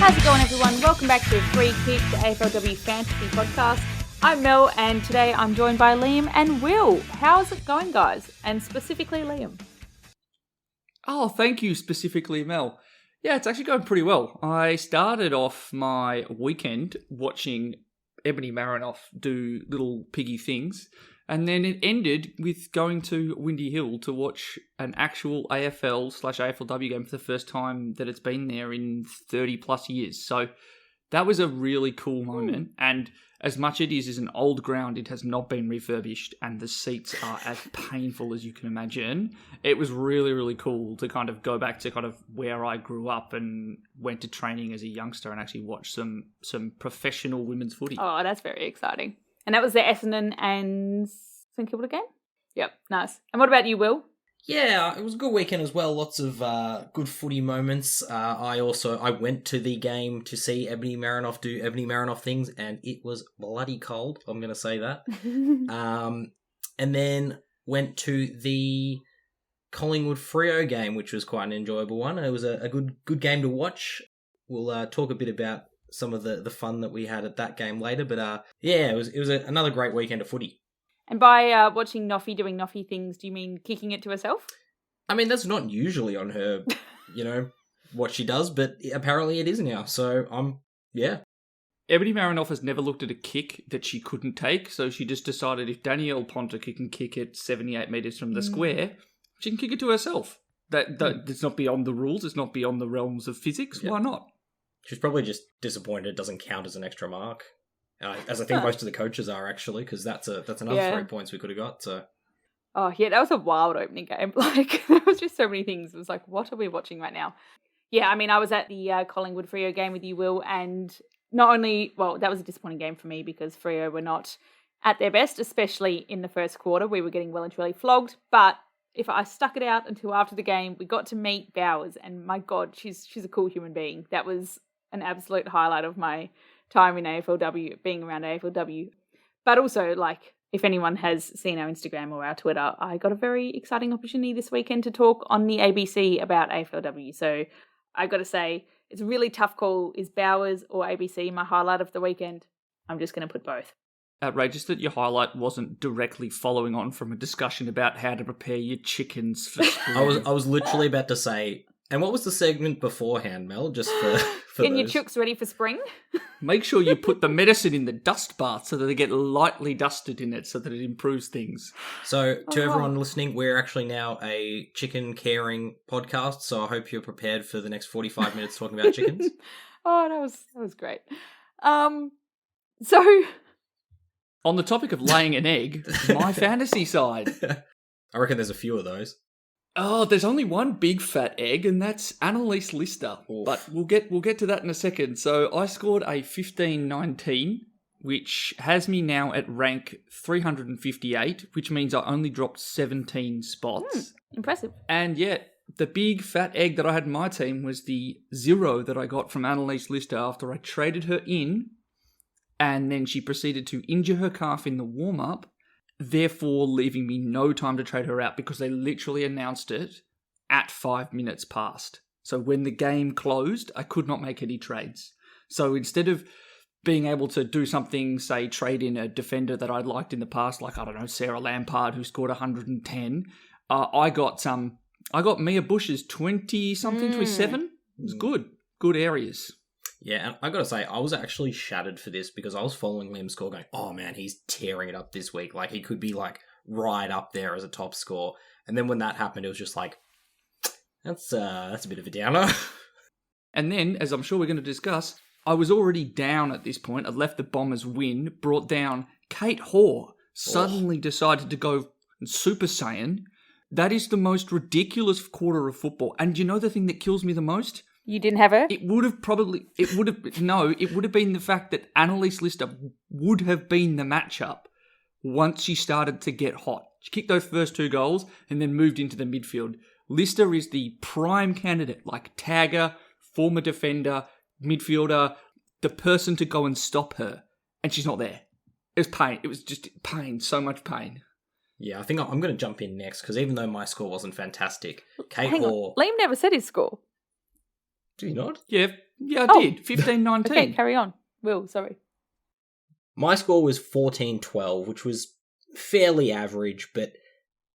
How's it going, everyone? Welcome back to Free Kick, the AFLW Fantasy Podcast. I'm Mel, and today I'm joined by Liam and Will. How's it going, guys? And specifically Liam. Oh, thank you, specifically Mel. Yeah, it's actually going pretty well. I started off my weekend watching Ebony Marinoff do little piggy things, and then it ended with going to Windy Hill to watch an actual AFL/AFLW game for the first time that it's been there in 30 plus years. So that was a really cool moment. And as much it is an old ground, it has not been refurbished, and the seats are as painful as you can imagine. It was really, really cool to kind of go back to kind of where I grew up and went to training as a youngster and actually watch some professional women's footy. Oh, that's very exciting. And that was the Essendon and St Kilda game? Yep, nice. And what about you, Will? Yeah, it was a good weekend as well. Lots of good footy moments. I went to the game to see Ebony Marinoff do Ebony Marinoff things, and it was bloody cold. I'm going to say that. And then went to the Collingwood Freo game, which was quite an enjoyable one. It was a good game to watch. We'll talk a bit about some of the fun that we had at that game later. But yeah, it was another great weekend of footy. And by watching Noffy doing Noffy things, do you mean kicking it to herself? I mean, that's not usually on her, what she does, but apparently it is now. So, yeah. Ebony Marinoff has never looked at a kick that she couldn't take, so she just decided if Danielle Pontic can kick it 78 metres from the square, she can kick it to herself. It's not beyond the rules, it's not beyond the realms of physics, Why not? She's probably just disappointed it doesn't count as an extra mark. As I think most of the coaches are, actually, because that's another 3 points we could have got. So. Oh, yeah, that was a wild opening game. There was just so many things. It was like, what are we watching right now? Yeah, I mean, I was at the Collingwood Freo game with you, Will, and not only, that was a disappointing game for me because Freo were not at their best, especially in the first quarter. We were getting well and truly flogged, but if I stuck it out until after the game, we got to meet Bowers, and my God, she's a cool human being. That was an absolute highlight of my time in AFLW, being around AFLW. But also, if anyone has seen our Instagram or our Twitter, I got a very exciting opportunity this weekend to talk on the ABC about AFLW. So I got to say, it's a really tough call. Is Bowers or ABC my highlight of the weekend? I'm just going to put both. Outrageous that your highlight wasn't directly following on from a discussion about how to prepare your chickens for spring. I was literally about to say, and what was the segment beforehand, Mel? Just for Getting your chooks ready for spring? Make sure you put the medicine in the dust bath so that they get lightly dusted in it so that it improves things. So, to everyone listening, we're actually now a chicken caring podcast, so I hope you're prepared for the next 45 minutes talking about chickens. Oh, that was great. So... On the topic of laying an egg, my fantasy side. I reckon there's a few of those. Oh, there's only one big fat egg, and that's Annalise Lister. Oof. But we'll get to that in a second. So I scored a 15-19, which has me now at rank 358, which means I only dropped 17 spots. Impressive. And yet, the big fat egg that I had in my team was the 0 that I got from Annalise Lister after I traded her in, and then she proceeded to injure her calf in the warm-up, therefore leaving me no time to trade her out because they literally announced it at 5 minutes past. So when the game closed, I could not make any trades. So instead of being able to do something, say trade in a defender that I'd liked in the past, like, I don't know, Sarah Lampard, who scored 110, I got Mia Bush's 20-something, 27. It was good. Good areas. Yeah, and I got to say, I was actually shattered for this because I was following Liam's score going, oh man, he's tearing it up this week. Like, he could be right up there as a top score. And then when that happened, it was just like, that's a bit of a downer. And then, as I'm sure we're going to discuss, I was already down at this point. I'd left the Bombers win, brought down Kate Hoare, suddenly decided to go Super Saiyan. That is the most ridiculous quarter of football. And do you know the thing that kills me the most? You didn't have her? It would have been the fact that Annalise Lister would have been the matchup once she started to get hot. She kicked those first 2 goals and then moved into the midfield. Lister is the prime candidate, like tagger, former defender, midfielder, the person to go and stop her. And she's not there. It was pain. It was just pain. So much pain. Yeah, I think I'm going to jump in next because even though my score wasn't fantastic, Kate Hang Hoare... on. Liam never said his score. Did he not? Yeah, Yeah, I Oh. did. 15-19. Okay, carry on. Will, sorry. My score was 14-12, which was fairly average, but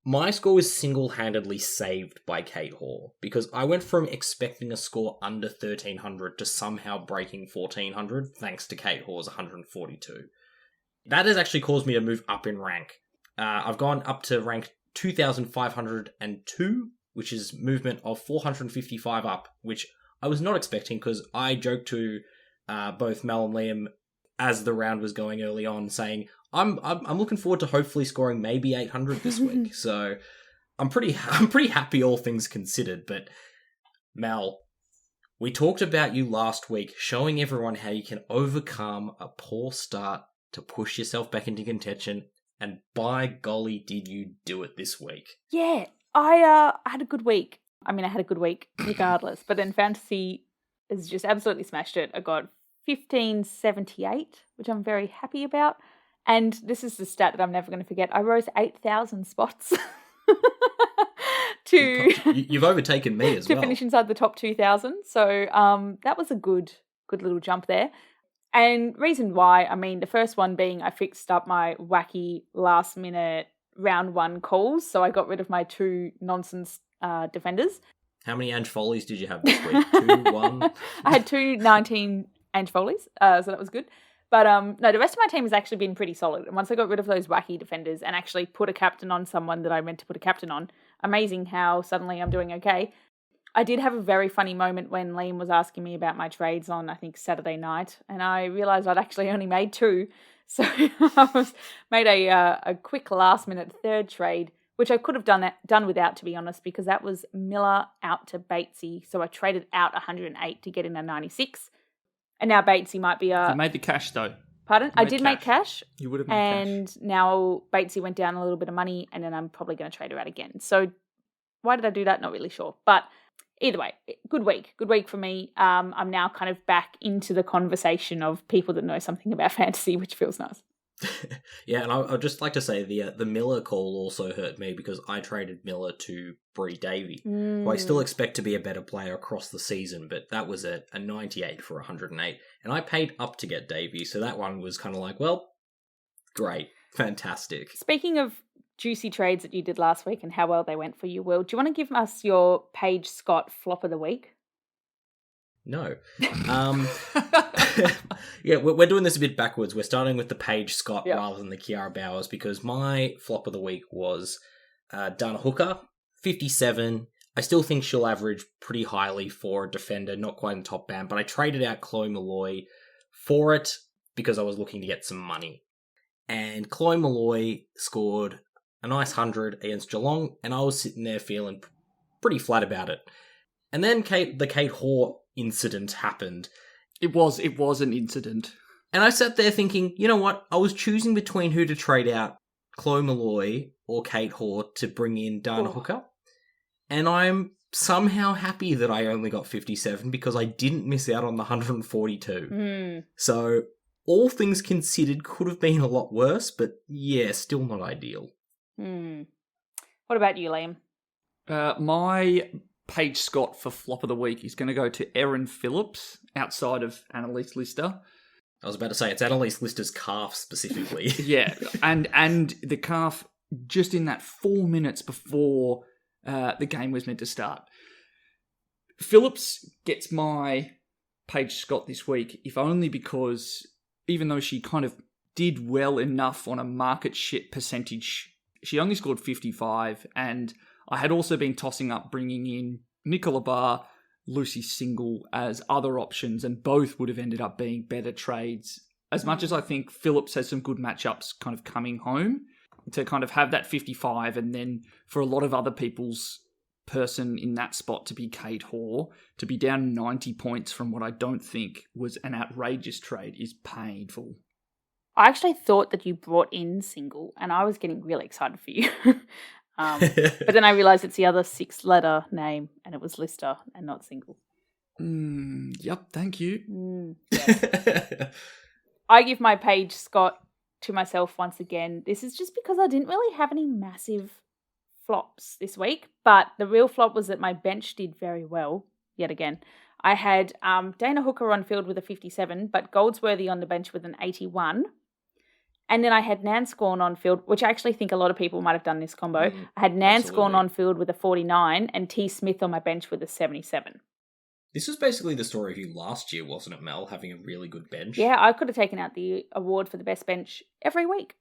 my score was single-handedly saved by Kate Hoare, because I went from expecting a score under 1,300 to somehow breaking 1,400, thanks to Kate Hoare's 142. That has actually caused me to move up in rank. I've gone up to rank 2,502, which is movement of 455 up, which I was not expecting, because I joked to both Mel and Liam as the round was going early on, saying I'm looking forward to hopefully scoring maybe 800 this week. So I'm pretty happy, all things considered. But Mel, we talked about you last week, showing everyone how you can overcome a poor start to push yourself back into contention, and by golly, did you do it this week? Yeah, I had a good week. I mean, I had a good week regardless, but then fantasy has just absolutely smashed it. I got 1578, which I'm very happy about. And this is the stat that I'm never going to forget. I rose 8,000 spots You've overtaken me as well. To finish inside the top 2,000. So that was a good little jump there. And reason why, I mean, the first one being I fixed up my wacky last minute round one calls. So I got rid of my 2 nonsense defenders. How many Ange Foley's did you have this week? 2, 1? I had 2 19 Ange Foley's, so that was good. But no, the rest of my team has actually been pretty solid. And once I got rid of those wacky defenders and actually put a captain on someone that I meant to put a captain on, amazing how suddenly I'm doing okay. I did have a very funny moment when Liam was asking me about my trades on, I think, Saturday night, and I realised I'd actually only made 2. So I made a quick last-minute third trade, which I could have done without, to be honest, because that was Miller out to Batesy. So I traded out 108 to get in a 96. And now Batesy might be a... You made the cash, though. Pardon? I did make cash. You would have made cash. And now Batesy went down a little bit of money, and then I'm probably going to trade her out again. So why did I do that? Not really sure. But either way, good week. Good week for me. I'm now kind of back into the conversation of people that know something about fantasy, which feels nice. Yeah, and I'd just like to say the Miller call also hurt me, because I traded Miller to Bree Davey, who I still expect to be a better player across the season, but that was a 98 for 108, and I paid up to get Davey, so that one was kind of like, well, great, fantastic. Speaking of juicy trades that you did last week and how well they went for you, Will, do you want to give us your Paige Scott flop of the week? No. Yeah, we're doing this a bit backwards. We're starting with the Paige Scott rather than the Kiara Bowers, because my flop of the week was Dana Hooker, 57. I still think she'll average pretty highly for a defender, not quite in top band, but I traded out Chloe Malloy for it because I was looking to get some money. And Chloe Malloy scored a nice 100 against Geelong, and I was sitting there feeling pretty flat about it. And then the Kate Hoare incident happened. It was an incident. And I sat there thinking, you know what? I was choosing between who to trade out, Chloe Malloy or Kate Hoare, to bring in Dana Hooker. And I'm somehow happy that I only got 57 because I didn't miss out on the 142. So all things considered, could have been a lot worse, but yeah, still not ideal. What about you, Liam? My Paige Scott for flop of the week is going to go to Erin Phillips, outside of Annalise Lister. I was about to say, it's Annalise Lister's calf specifically. Yeah, and the calf just in that 4 minutes before the game was meant to start. Phillips gets my Paige Scott this week, if only because even though she kind of did well enough on a market shit percentage, she only scored 55, and I had also been tossing up bringing in Nicola Barr, Lucy Single as other options, and both would have ended up being better trades. As much as I think Phillips has some good matchups kind of coming home, to kind of have that 55, and then for a lot of other people's person in that spot to be Kate Hoare, to be down 90 points from what I don't think was an outrageous trade is painful. I actually thought that you brought in Single, and I was getting really excited for you. But then I realised it's the other 6-letter name, and it was Lister and not Single. Yep, thank you. Yes. I give my Paige Scott to myself once again. This is just because I didn't really have any massive flops this week, but the real flop was that my bench did very well, yet again. I had Dana Hooker on field with a 57, but Goldsworthy on the bench with an 81. And then I had Nanscorn on field, which I actually think a lot of people might have done this combo. I had Nanscorn on field with a 49 and T. Smith on my bench with a 77. This was basically the story of you last year, wasn't it, Mel? Having a really good bench. Yeah, I could have taken out the award for the best bench every week.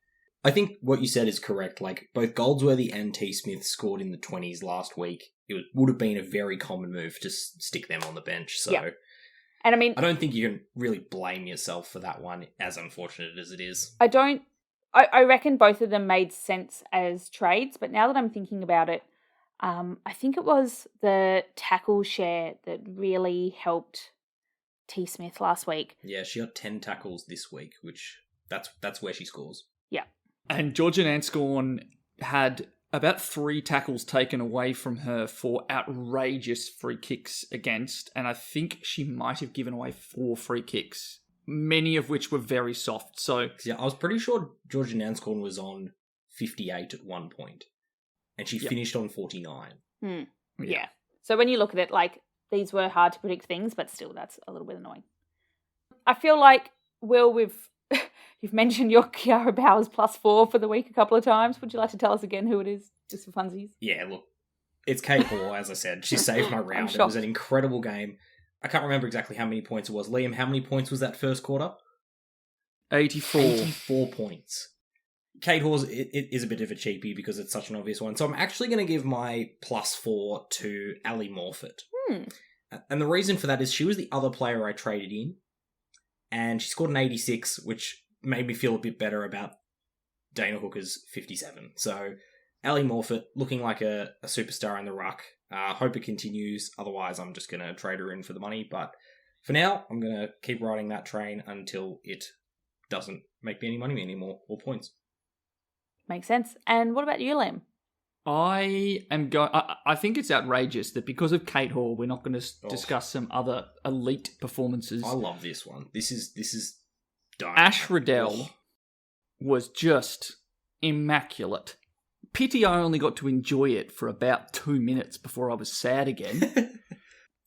I think what you said is correct. Like, both Goldsworthy and T. Smith scored in the 20s last week. It would have been a very common move to stick them on the bench. So, yeah. And I mean, I don't think you can really blame yourself for that one, as unfortunate as it is. I reckon both of them made sense as trades, but now that I'm thinking about it, I think it was the tackle share that really helped T. Smith last week. Yeah, she got 10 tackles this week, which that's where she scores. Yeah. And Georgia Nanscorn had about 3 tackles taken away from her for outrageous free kicks against, and I think she might have given away 4 free kicks, many of which were very soft. So yeah, I was pretty sure Georgia Nanscorn was on 58 at one point, and she finished on 49. Yeah. So when you look at it, like, these were hard to predict things, but still, that's a little bit annoying. I feel like, Will, you've mentioned your Kiara Bowers +4 for the week a couple of times. Would you like to tell us again who it is, just for funsies? Yeah, look, it's Kate Hall, as I said. She saved my round. It was an incredible game. I can't remember exactly how many points it was. Liam, how many points was that first quarter? 84. 84 points. Kate Hall is a bit of a cheapie because it's such an obvious one. So I'm actually going to give my +4 to Ali Morfitt. And the reason for that is she was the other player I traded in. And she scored an 86, which made me feel a bit better about Dana Hooker's 57. So, Ali Morfitt, looking like a superstar in the ruck. Hope it continues. Otherwise, I'm just going to trade her in for the money. But for now, I'm going to keep riding that train until it doesn't make me any money anymore, or points. Makes sense. And what about you, Liam? I think it's outrageous that because of Kate Hall, we're not going to discuss some other elite performances. I love this one. This is dynamite. Ash Riddell was just immaculate. Pity I only got to enjoy it for about 2 minutes before I was sad again.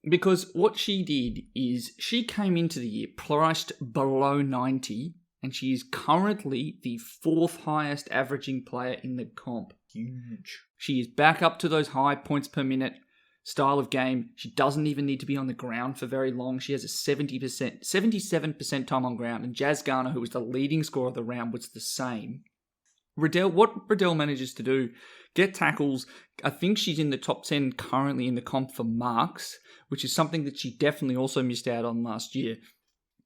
Because what she did is she came into the year priced below 90, and she is currently the 4th highest averaging player in the comp. Huge. She is back up to those high points per minute style of game. She doesn't even need to be on the ground for very long. She has a 77% time on ground, and Jazz Garner, who was the leading scorer of the round, was the same. What Riddell manages to do, get tackles. I think she's in the top 10 currently in the comp for marks, which is something that she definitely also missed out on last year.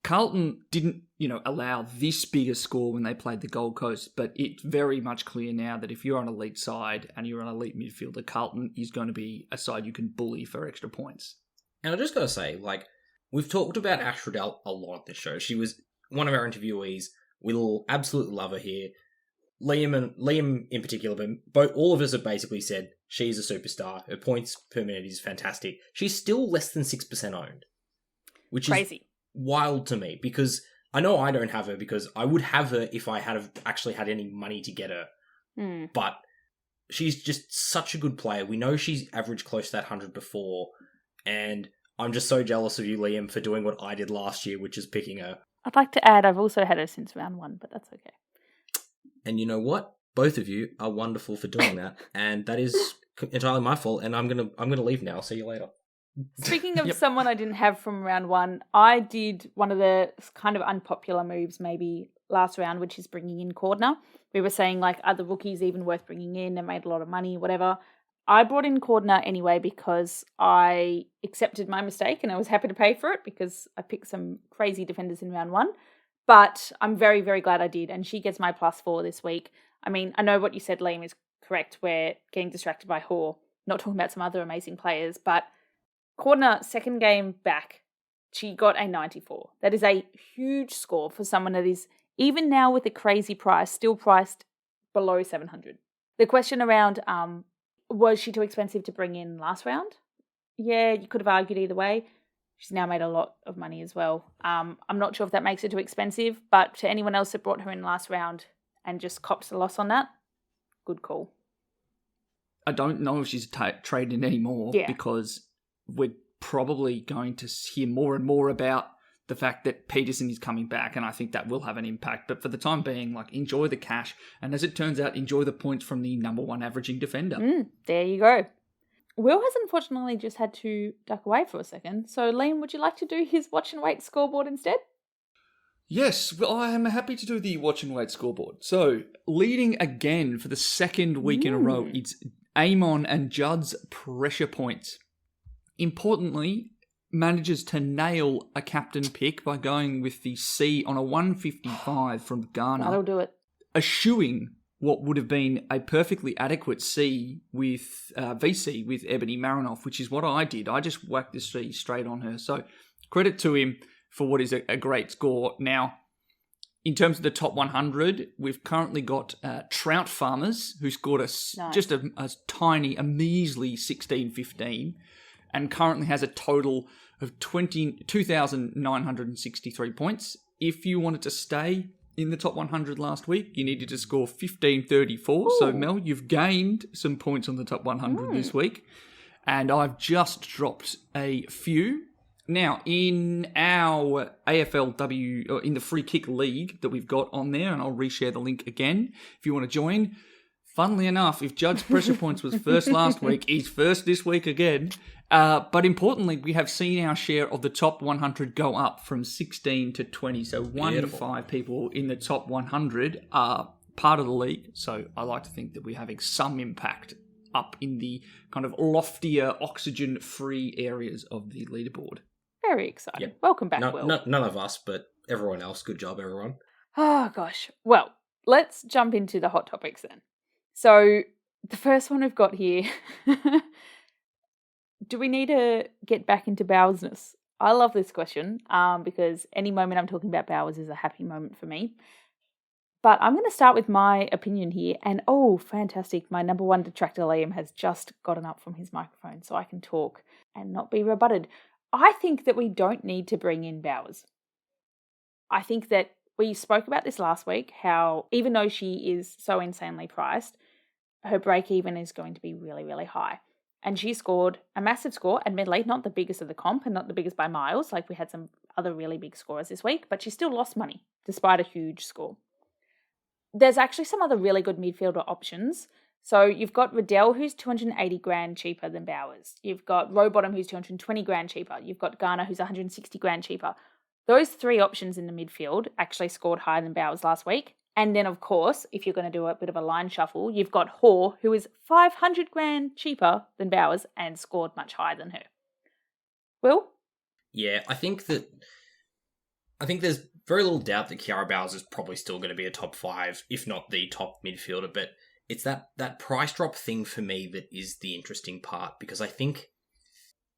Carlton didn't, allow this big a score when they played the Gold Coast, but it's very much clear now that if you're on an elite side and you're an elite midfielder, Carlton is going to be a side you can bully for extra points. And I just got to say, we've talked about Ash Riddell a lot at this show. She was one of our interviewees. We'll absolutely love her here. Liam in particular, but all of us have basically said she's a superstar. Her points per minute is fantastic. She's still less than 6% owned, which crazy. Is wild to me, because I know I don't have her, because I would have her if I had actually had any money to get her. But she's just such a good player. We know she's averaged close to that 100 before, and I'm just so jealous of you, Liam, for doing what I did last year, which is picking her. I'd like to add, I've also had her since round 1, but that's okay. And you know what? Both of you are wonderful for doing that, and that is entirely my fault. And I'm gonna leave now. See you later. Speaking of someone I didn't have from round 1, I did one of the kind of unpopular moves maybe last round, which is bringing in Cordner. We were saying, are the rookies even worth bringing in? They made a lot of money, whatever. I brought in Cordner anyway because I accepted my mistake and I was happy to pay for it because I picked some crazy defenders in round 1. But I'm very, very glad I did, and she gets my +4 this week. I mean, I know what you said, Liam, is correct. We're getting distracted by Hoare, not talking about some other amazing players, but Cordner, second game back, she got a 94. That is a huge score for someone that is, even now with a crazy price, still priced below 700. The question around, was she too expensive to bring in last round? Yeah, you could have argued either way. She's now made a lot of money as well. I'm not sure if that makes her too expensive, but to anyone else that brought her in last round and just copped a loss on that, good call. I don't know if she's trading anymore because we're probably going to hear more and more about the fact that Peterson is coming back, and I think that will have an impact. But for the time being, like, enjoy the cash, and as it turns out, enjoy the points from the number one averaging defender. There you go. Will has unfortunately just had to duck away for a second. So, Liam, would you like to do his watch and wait scoreboard instead? Yes, well, I am happy to do the watch and wait scoreboard. So, leading again for the second week in a row, it's Amon and Judd's pressure points. Importantly, manages to nail a captain pick by going with the C on a 155 from Ghana. That'll do it. Eschewing what would have been a perfectly adequate C with VC with Ebony Marinoff, which is what I did. I just whacked the C straight on her. So credit to him for what is a great score. Now, in terms of the top 100, we've currently got Trout Farmers, who scored just a tiny, a measly 16-15, and currently has a total of 2,963 points. If you wanted to stay in the top 100 last week, you needed to score 1534. So, Mel, you've gained some points on the top 100 this week. And I've just dropped a few. Now, in our AFLW, or in the free kick league that we've got on there, and I'll reshare the link again if you want to join. Funnily enough, if Judd's pressure points was first last week, he's first this week again. But importantly, we have seen our share of the top 100 go up from 16 to 20. So 1 in 5 people in the top 100 are part of the league. So I like to think that we're having some impact up in the kind of loftier, oxygen-free areas of the leaderboard. Very exciting. Yep. Welcome back, Will. None of us, but everyone else. Good job, everyone. Oh, gosh. Well, let's jump into the hot topics then. So the first one we've got here, do we need to get back into Bowersness? I love this question because any moment I'm talking about Bowers is a happy moment for me. But I'm going to start with my opinion here. And oh, fantastic. My number one detractor, Liam, has just gotten up from his microphone so I can talk and not be rebutted. I think that we don't need to bring in Bowers. I think that we spoke about this last week, how even though she is so insanely priced, her break-even is going to be really, really high. And she scored a massive score, admittedly, not the biggest of the comp and not the biggest by miles, like we had some other really big scorers this week, but she still lost money, despite a huge score. There's actually some other really good midfielder options. So you've got Riddell, who's 280 grand cheaper than Bowers. You've got Rowbottom, who's 220 grand cheaper. You've got Garner, who's 160 grand cheaper. Those three options in the midfield actually scored higher than Bowers last week. And then, of course, if you're going to do a bit of a line shuffle, you've got Hoare, who is 500 grand cheaper than Bowers and scored much higher than her. Will? Yeah, I think there's very little doubt that Kiara Bowers is probably still going to be a top 5, if not the top midfielder. But it's that price drop thing for me that is the interesting part, because I think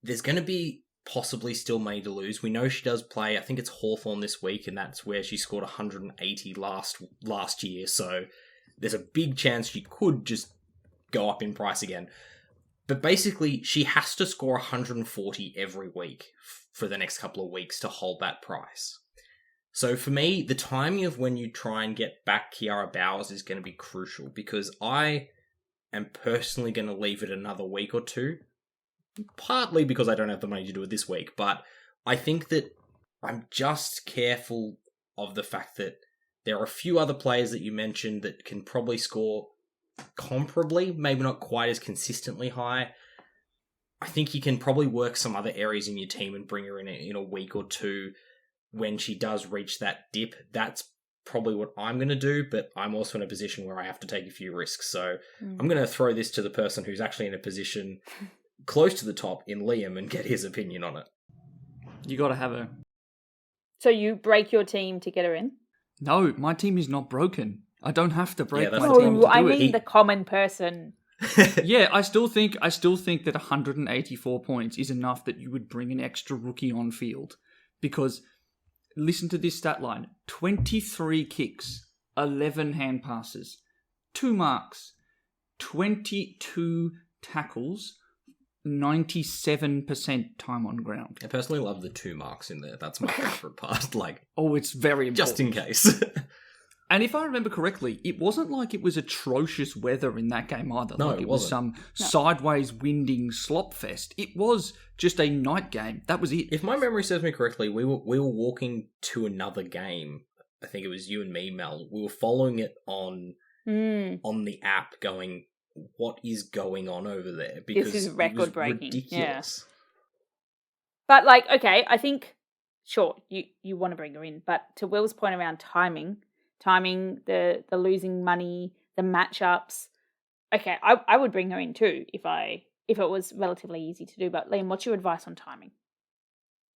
there's going to be possibly still money to lose. We know she does play, I think it's Hawthorn this week, and that's where she scored 180 last year, so there's a big chance she could just go up in price again. But basically, she has to score 140 every week for the next couple of weeks to hold that price. So for me, the timing of when you try and get back Kiara Bowers is going to be crucial, because I am personally going to leave it another week or two, partly because I don't have the money to do it this week, but I think that I'm just careful of the fact that there are a few other players that you mentioned that can probably score comparably, maybe not quite as consistently high. I think you can probably work some other areas in your team and bring her in a week or two when she does reach that dip. That's probably what I'm going to do, but I'm also in a position where I have to take a few risks. So I'm going to throw this to the person who's actually in a position close to the top in Liam and get his opinion on it. You got to have her. So you break your team to get her in? No, my team is not broken. I don't have to break my team to do I mean it. the common person. Yeah, I still think that 184 points is enough that you would bring an extra rookie on field, because listen to this stat line: 23 kicks, 11 hand passes, 2 marks, 22 tackles, 97% time on ground. I personally love the 2 marks in there. That's my favourite part. Oh, it's very important. Just in case. And if I remember correctly, it wasn't like it was atrocious weather in that game either. No, like it was wasn't. some sideways winding slop fest. It was just a night game. That was it. If my memory serves me correctly, we were walking to another game. I think it was you and me, Mel. We were following it on the app, going, "What is going on over there?" Because this is record breaking. Ridiculous. Yeah. But like, okay, I think sure you want to bring her in, but to Will's point around timing, the losing money, the matchups. Okay, I would bring her in too if it was relatively easy to do. But Liam, what's your advice on timing?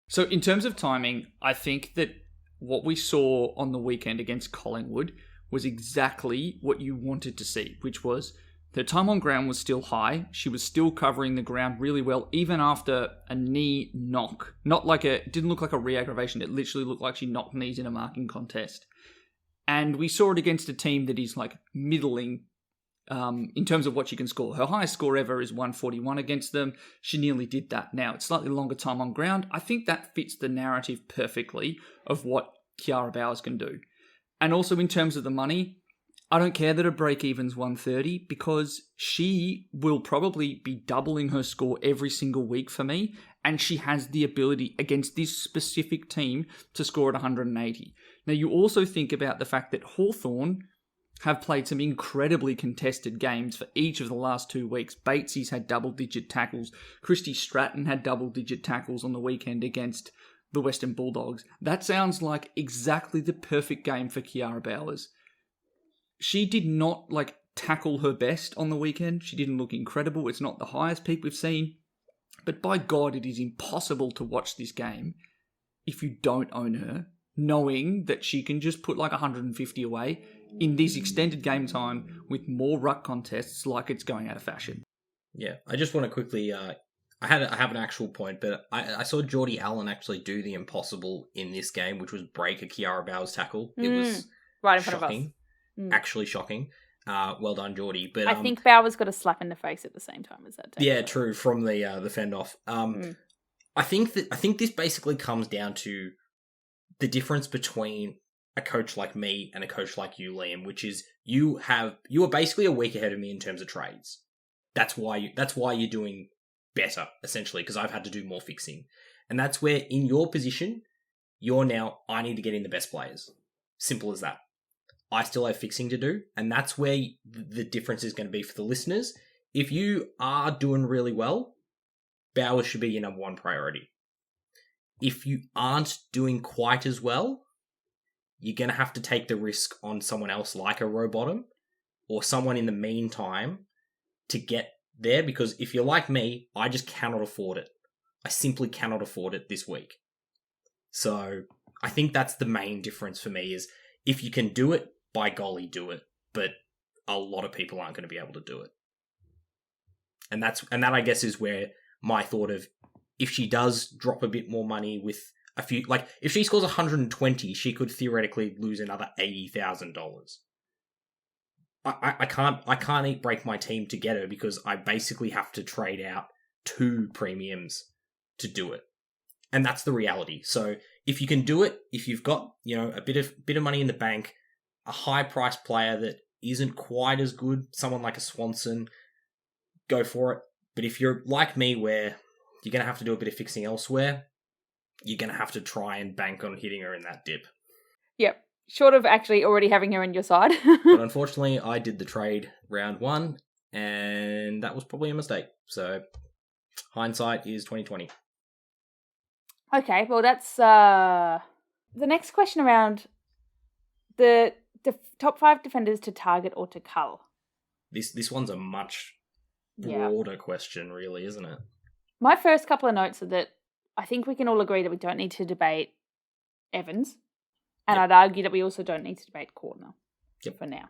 So in terms of timing, I think that what we saw on the weekend against Collingwood was exactly what you wanted to see, which was her time on ground was still high. She was still covering the ground really well, even after a knee knock. It didn't look like a re-aggravation. It literally looked like she knocked knees in a marking contest. And we saw it against a team that is like middling in terms of what she can score. Her highest score ever is 141 against them. She nearly did that. Now, it's slightly longer time on ground. I think that fits the narrative perfectly of what Kiara Bowers can do. And also in terms of the money, I don't care that her break-even's 130 because she will probably be doubling her score every single week for me, and she has the ability against this specific team to score at 180. Now, you also think about the fact that Hawthorn have played some incredibly contested games for each of the last 2 weeks. Batesy's had double-digit tackles. Christy Stratton had double-digit tackles on the weekend against the Western Bulldogs. That sounds like exactly the perfect game for Kiara Bowers. She did not tackle her best on the weekend. She didn't look incredible. It's not the highest peak we've seen. But by God, it is impossible to watch this game if you don't own her, knowing that she can just put 150 away in this extended game time with more ruck contests like it's going out of fashion. Yeah, I just want to quickly... I have an actual point, but I saw Geordie Allen actually do the impossible in this game, which was break a Kiara Bowers tackle. It was right in front shocking. of us. Actually shocking. Well done, Geordie. But I think Bowers got a slap in the face at the same time as that. Yeah, true. From the fend off. I think this basically comes down to the difference between a coach like me and a coach like you, Liam, which is you are basically a week ahead of me in terms of trades. That's why you're doing better, essentially, because I've had to do more fixing. And that's where, in your position, you're now, I need to get in the best players. Simple as that. I still have fixing to do, and that's where the difference is going to be for the listeners. If you are doing really well, Bowers should be your number one priority. If you aren't doing quite as well, you're going to have to take the risk on someone else like a Rowbottom or someone in the meantime to get there, because if you're like me, I just cannot afford it. I simply cannot afford it this week. So I think that's the main difference for me is if you can do it, by golly, do it. But a lot of people aren't going to be able to do it. And that I guess is where my thought of if she does drop a bit more money with a few, if she scores 120, she could theoretically lose another $80,000. I can't break my team to get her because I basically have to trade out 2 premiums to do it. And that's the reality. So if you can do it, if you've got, a bit of money in the bank, a high priced player that isn't quite as good, someone like a Swanson, go for it. But if you're like me where you're going to have to do a bit of fixing elsewhere, you're going to have to try and bank on hitting her in that dip. Yep. Short of actually already having her on your side. But unfortunately, I did the trade round 1, and that was probably a mistake. So hindsight is 2020. Okay, well that's the next question around the top 5 defenders to target or to cull. This one's a much broader question, really, isn't it? My first couple of notes are that I think we can all agree that we don't need to debate Evans, and I'd argue that we also don't need to debate Cordner for now.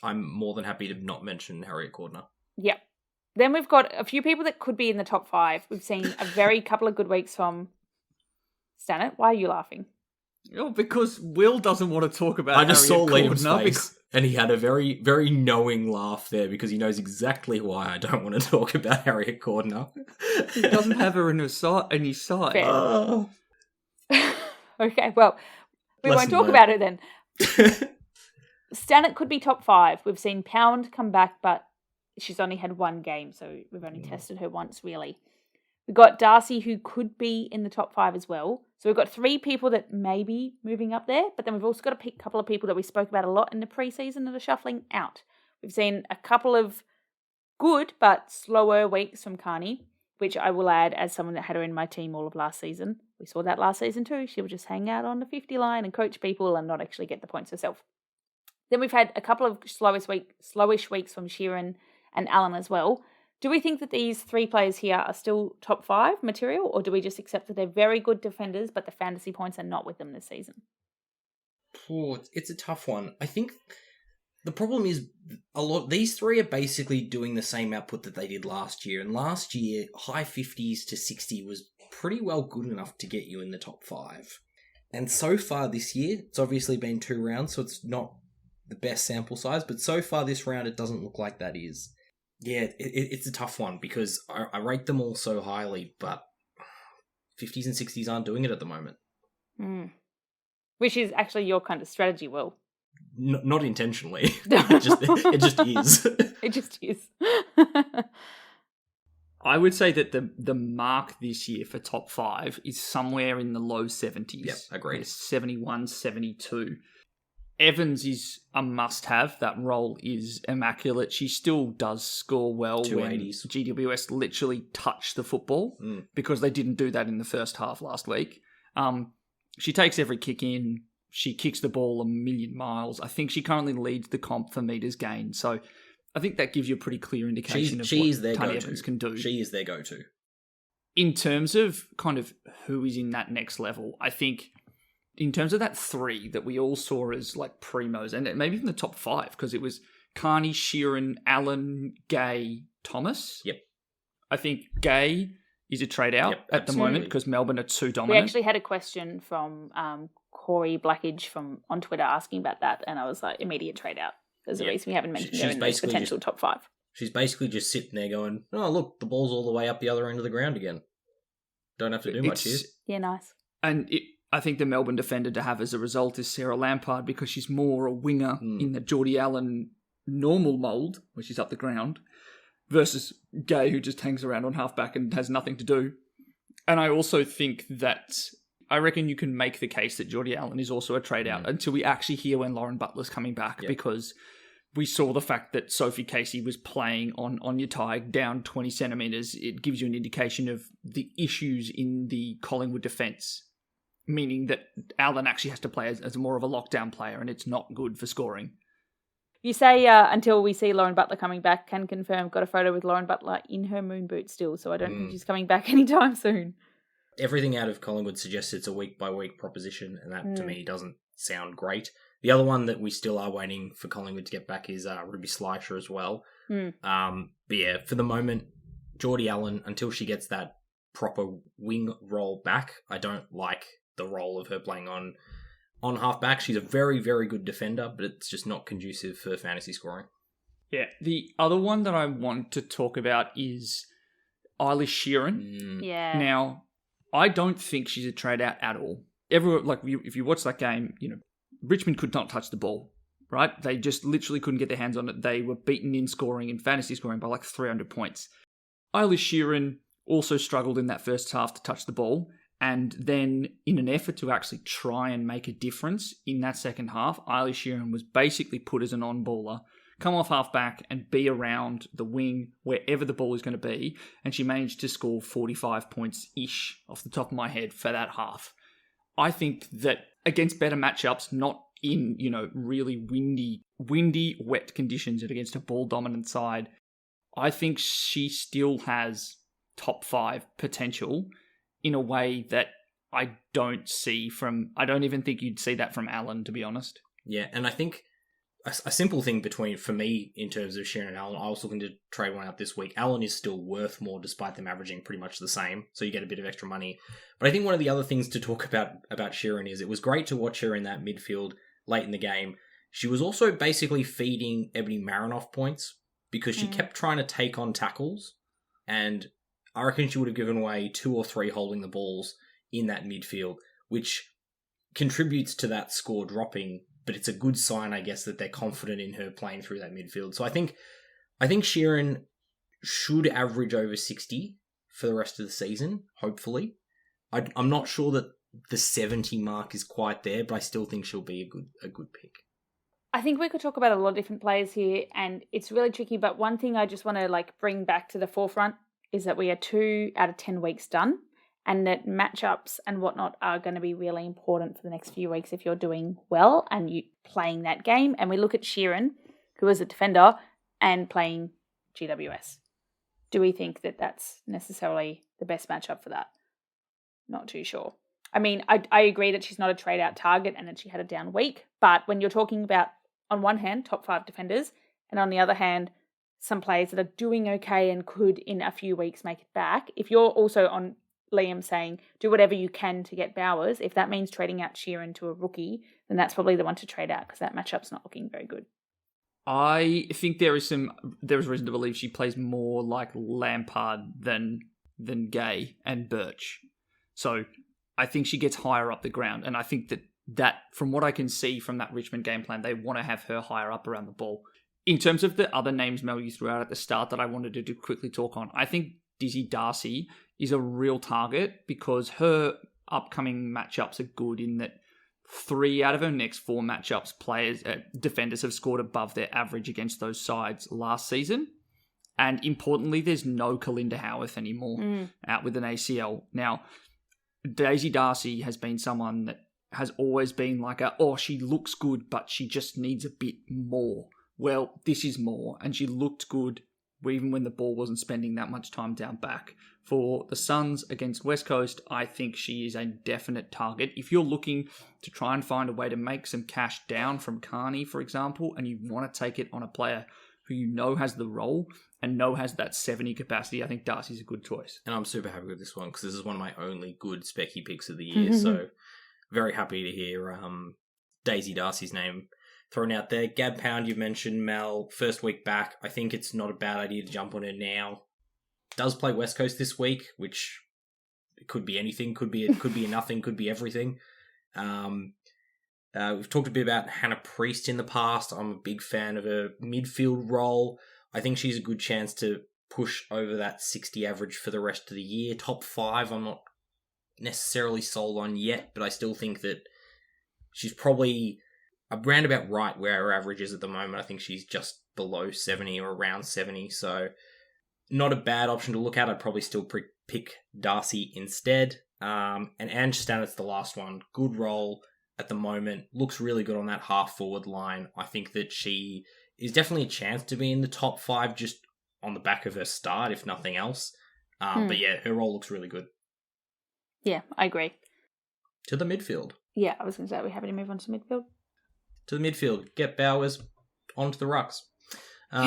I'm more than happy to not mention Harriet Cordner. Yep. Then we've got a few people that could be in the top 5. We've seen a very couple of good weeks from Stanit. Why are you laughing? Oh, because Will doesn't want to talk about I just saw Liam's Cordner face, and he had a very, very knowing laugh there because he knows exactly why I don't want to talk about Harriet Cordner. He doesn't have her in his side. Okay, well, we won't talk about it then. Stanek could be top 5. We've seen Pound come back, but she's only had one game, so we've only tested her once, really. We've got Darcy, who could be in the top 5 as well. So we've got 3 people that may be moving up there, but then we've also got a couple of people that we spoke about a lot in the preseason that are shuffling out. We've seen a couple of good but slower weeks from Carney, which I will add as someone that had her in my team all of last season. We saw that last season too. She would just hang out on the 50 line and coach people and not actually get the points herself. Then we've had a couple of slowish weeks from Sheeran and Alan as well. Do we think that these 3 players here are still top 5 material, or do we just accept that they're very good defenders, but the fantasy points are not with them this season? It's a tough one. I think the problem is these 3 are basically doing the same output that they did last year. And last year, high 50s to 60 was pretty well good enough to get you in the top 5. And so far this year, it's obviously been 2 rounds, so it's not the best sample size, but so far this round, it doesn't look like that is. Yeah, it's a tough one because I rate them all so highly, but 50s and 60s aren't doing it at the moment. Which is actually your kind of strategy, Will. Not intentionally. It just is. It just is. I would say that the mark this year for top 5 is somewhere in the low 70s. Yep, agreed. 71, 72. Evans is a must-have. That role is immaculate. She still does score well when 280s. GWS literally touch the football because they didn't do that in the first half last week. She takes every kick in. She kicks the ball a million miles. I think she currently leads the comp for metres gained. So I think that gives you a pretty clear indication of what Tony Evans can do. She is their go-to. In terms of kind of who is in that next level, I think in terms of that 3 that we all saw as like primos, and maybe even the top 5, because it was Carney, Sheeran, Allen, Gay, Thomas. Yep. I think Gay is a trade out at the moment because Melbourne are too dominant. We actually had a question from Corey Blackidge on Twitter asking about that, and I was like, immediate trade out. There's a reason we haven't mentioned her in the potential top 5. She's basically just sitting there going, oh, look, the ball's all the way up the other end of the ground again. Don't have to do much here. Yeah, nice. And I think the Melbourne defender to have as a result is Sarah Lampard because she's more a winger in the Geordie Allen normal mould, where she's up the ground, versus Gay, who just hangs around on halfback and has nothing to do. And I also think that I reckon you can make the case that Geordie Allen is also a trade out until we actually hear when Lauren Butler's coming back because we saw the fact that Sophie Casey was playing on Anya Tighe down 20 centimetres. It gives you an indication of the issues in the Collingwood defence, meaning that Allen actually has to play as more of a lockdown player and it's not good for scoring. You say until we see Lauren Butler coming back, can confirm, got a photo with Lauren Butler in her moon boot still, so I don't think she's coming back anytime soon. Everything out of Collingwood suggests it's a week-by-week proposition, and that, to me, doesn't sound great. The other one that we still are waiting for Collingwood to get back is Ruby Slicer as well. But yeah, for the moment, Geordie Allen, until she gets that proper wing role back, I don't like the role of her playing on halfback. She's a very, very good defender, but it's just not conducive for fantasy scoring. Yeah, the other one that I want to talk about is Eilish Sheeran. Yeah. Now, I don't think she's a trade out at all. If you watch that game, Richmond could not touch the ball, right? They just literally couldn't get their hands on it. They were beaten in scoring, in fantasy scoring, by like 300 points. Eilish Sheeran also struggled in that first half to touch the ball. And then in an effort to actually try and make a difference in that second half, Eilish Sheeran was basically put as an on-baller, come off half-back and be around the wing wherever the ball is going to be. And she managed to score 45 points-ish off the top of my head for that half. I think that against better matchups, not in, really windy, wet conditions and against a ball-dominant side, I think she still has top 5 potential in a way that I don't even think you'd see that from Allen, to be honest. Yeah, and I think a simple thing for me in terms of Sheeran and Allen, I was looking to trade one out this week. Allen is still worth more despite them averaging pretty much the same, so you get a bit of extra money. But I think one of the other things to talk about Sheeran is it was great to watch her in that midfield late in the game. She was also basically feeding Ebony Marinoff points because she kept trying to take on tackles, and I reckon she would have given away 2 or 3 holding the balls in that midfield, which contributes to that score dropping. but it's a good sign, I guess, that they're confident in her playing through that midfield. So I think Sheeran should average over 60 for the rest of the season, hopefully. I'm not sure that the 70 mark is quite there, but I still think she'll be a good pick. I think we could talk about a lot of different players here, and it's really tricky, but one thing I just want to bring back to the forefront is that we are 2 out of 10 weeks done, and that matchups and whatnot are going to be really important for the next few weeks if you're doing well and you playing that game. And we look at Sheeran, who is a defender, and playing GWS. Do we think that that's necessarily the best matchup for that? Not too sure. I mean, I agree that she's not a trade-out target and that she had a down week, but when you're talking about, on one hand, top 5 defenders, and on the other hand, some players that are doing okay and could, in a few weeks, make it back, if you're also on Liam saying, do whatever you can to get Bowers, if that means trading out Sheeran to a rookie, then that's probably the one to trade out because that matchup's not looking very good. I think there is reason to believe she plays more like Lampard than Gay and Birch. So I think she gets higher up the ground, and I think that from what I can see from that Richmond game plan, they want to have her higher up around the ball. In terms of the other names, Mel, you threw out at the start that I wanted to quickly talk on, I think Dizzy Darcy is a real target because her upcoming matchups are good in that 3 out of her next 4 matchups, defenders have scored above their average against those sides last season. And importantly, there's no Kalinda Howarth anymore out with an ACL. Now, Daisy Darcy has been someone that has always been she looks good, but she just needs a bit more. Well, this is more, and she looked good even when the ball wasn't spending that much time down back. For the Suns against West Coast, I think she is a definite target. If you're looking to try and find a way to make some cash down from Carney, for example, and you want to take it on a player who you know has the role and know has that 70 capacity, I think Darcy's a good choice. And I'm super happy with this one because this is one of my only good specky picks of the year. So very happy to hear Daisy Darcy's name thrown out there. Gab Pound, you mentioned, Mel, first week back. I think it's not a bad idea to jump on her now. Does play West Coast this week, which it could be anything, could be a nothing, could be everything. We've talked a bit about Hannah Priest in the past. I'm a big fan of her midfield role. I think she's a good chance to push over that 60 average for the rest of the year. Top 5, I'm not necessarily sold on yet, but I still think that she's probably around about right where her average is at the moment. I think she's just below 70 or around 70, so not a bad option to look at. I'd probably still pick Darcy instead. And Ange Stannett's the last one. Good role at the moment. Looks really good on that half-forward line. I think that she is definitely a chance to be in the top 5 just on the back of her start, if nothing else. But yeah, her role looks really good. Yeah, I agree. To the midfield. Yeah, I was going to say, are we happy to move on to midfield? To the midfield. Get Bowers onto the rucks. We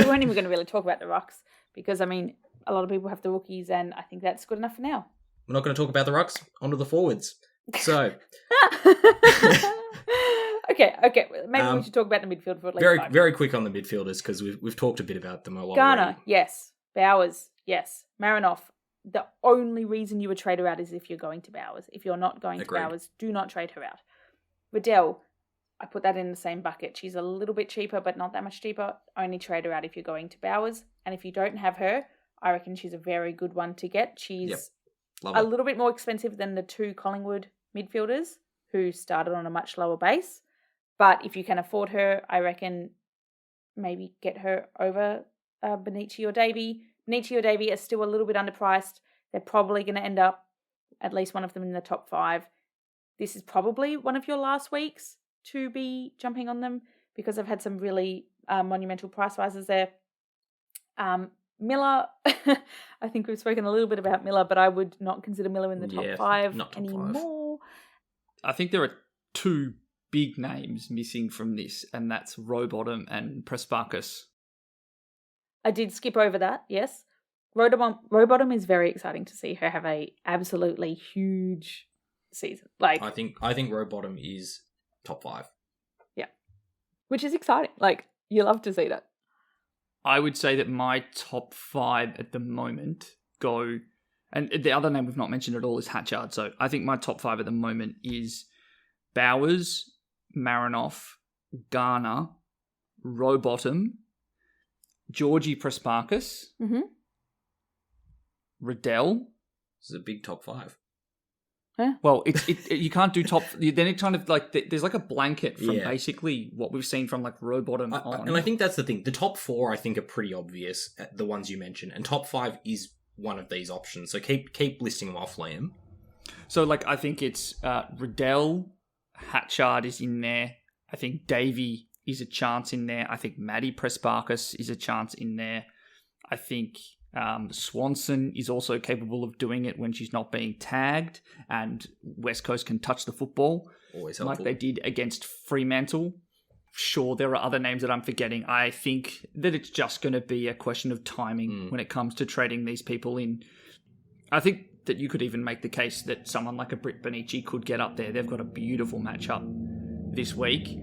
weren't even going to really talk about the rucks because, I mean, a lot of people have the rookies and I think that's good enough for now. We're not going to talk about the rucks. Onto the forwards. So... Okay. Maybe we should talk about the midfield for at least very quick on the midfielders because we've talked a bit about them a lot. Garner, already. yes. Bowers, yes. Marinoff. The only reason you would trade her out is if you're going to Bowers. If you're not going to Bowers, do not trade her out. Riddell, I put that in the same bucket. She's a little bit cheaper, but not that much cheaper. Only trade her out if you're going to Bowers. And if you don't have her, I reckon she's a very good one to get. She's a little bit more expensive than the 2 Collingwood midfielders who started on a much lower base. But if you can afford her, I reckon maybe get her over Benici or Davey. Benici or Davey are still a little bit underpriced. They're probably going to end up, at least one of them, in the top 5. This is probably one of your last weeks to be jumping on them because I've had some really monumental price rises there. Miller, I think we've spoken a little bit about Miller, but I would not consider Miller in the top 5 not top anymore. 5. I think there are 2 big names missing from this, and that's Rowbottom and Prespakis. I did skip over that, yes. Rowbottom is very exciting to see her have a absolutely huge season. I think Rowbottom is top 5. Yeah. Which is exciting. You love to see that. I would say that my top 5 at the moment go, and the other name we've not mentioned at all is Hatchard. So I think my top 5 at the moment is Bowers, Marinoff, Garner, Rowbottom, Georgie Prespakis, Riddell. This is a big top 5. Well, you can't do top. Then it kind of like there's like a blanket from basically what we've seen from like Rowbottom on. And I think that's the thing. The top 4 I think are pretty obvious, the ones you mentioned, and top 5 is one of these options. So keep listing them off, Liam. So like I think it's Riddell, Hatchard is in there. I think Davey is a chance in there. I think Maddie Prespakis is a chance in there. I think Swanson is also capable of doing it when she's not being tagged, and West Coast can touch the football. Always helpful. Like they did against Fremantle. Sure, there are other names that I'm forgetting. I think that it's just going to be a question of timing when it comes to trading these people in. I think that you could even make the case that someone like a Britt Benici could get up there. They've got a beautiful matchup this week.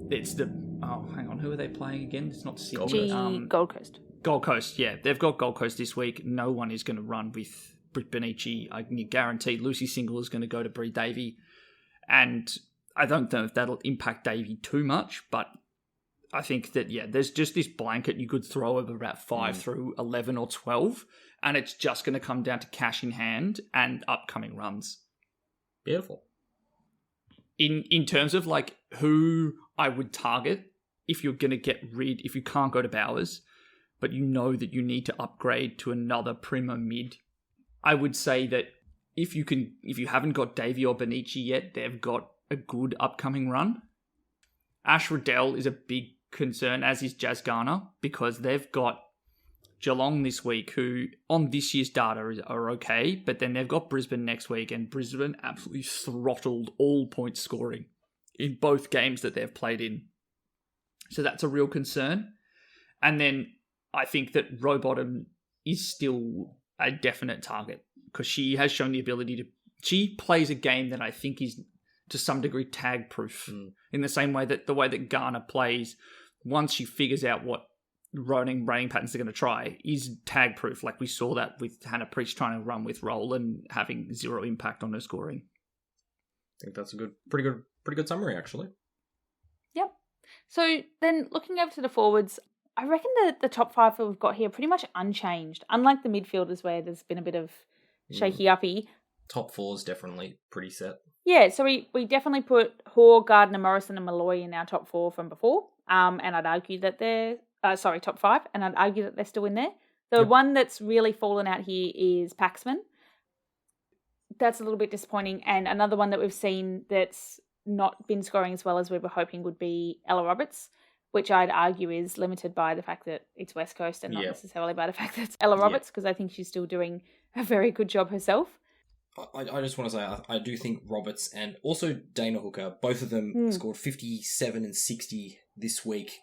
It's the... Oh, hang on. Who are they playing again? It's not Sydney. Gold Coast. Gold Coast, yeah. They've got Gold Coast this week. No one is going to run with Britt Benici. I can guarantee Lucy Single is going to go to Brie Davey. And I don't know if that'll impact Davey too much, but I think that, there's just this blanket you could throw over about 5 through 11 or 12, and it's just going to come down to cash in hand and upcoming runs. Beautiful. In terms of like who I would target if you're going to if you can't go to Bowers, but you know that you need to upgrade to another primo mid, I would say that if you haven't got Davey or Benici yet, they've got a good upcoming run. Ash Riddell is a big concern, as is Jazz Garner, because they've got Geelong this week, who on this year's data are okay, but then they've got Brisbane next week, and Brisbane absolutely throttled all point scoring in both games that they've played in. So that's a real concern. And then I think that Rowbottom is still a definite target, because she has shown the ability to... She plays a game that I think is to some degree tag proof, in the same way that the way that Garner plays, once she figures out what running patterns they're going to try, is tag proof. Like we saw that with Hannah Preach trying to run with roll and having zero impact on her scoring. I think that's a pretty good summary, actually. Yep. So then looking over to the forwards, I reckon that the top 5 that we've got here are pretty much unchanged, unlike the midfielders where there's been a bit of shaky-uppy. Top 4 is definitely pretty set. Yeah, so we definitely put Hoare, Gardner, Morrison and Malloy in our top 4 from before, and I'd argue that they're... top 5, and I'd argue that they're still in there. The one that's really fallen out here is Paxman. That's a little bit disappointing. And another one that we've seen that's not been scoring as well as we were hoping would be Ella Roberts, which I'd argue is limited by the fact that it's West Coast and not necessarily by the fact that it's Ella Roberts, because I think she's still doing a very good job herself. I just want to say, I do think Roberts and also Dana Hooker, both of them scored 57 and 60 this week.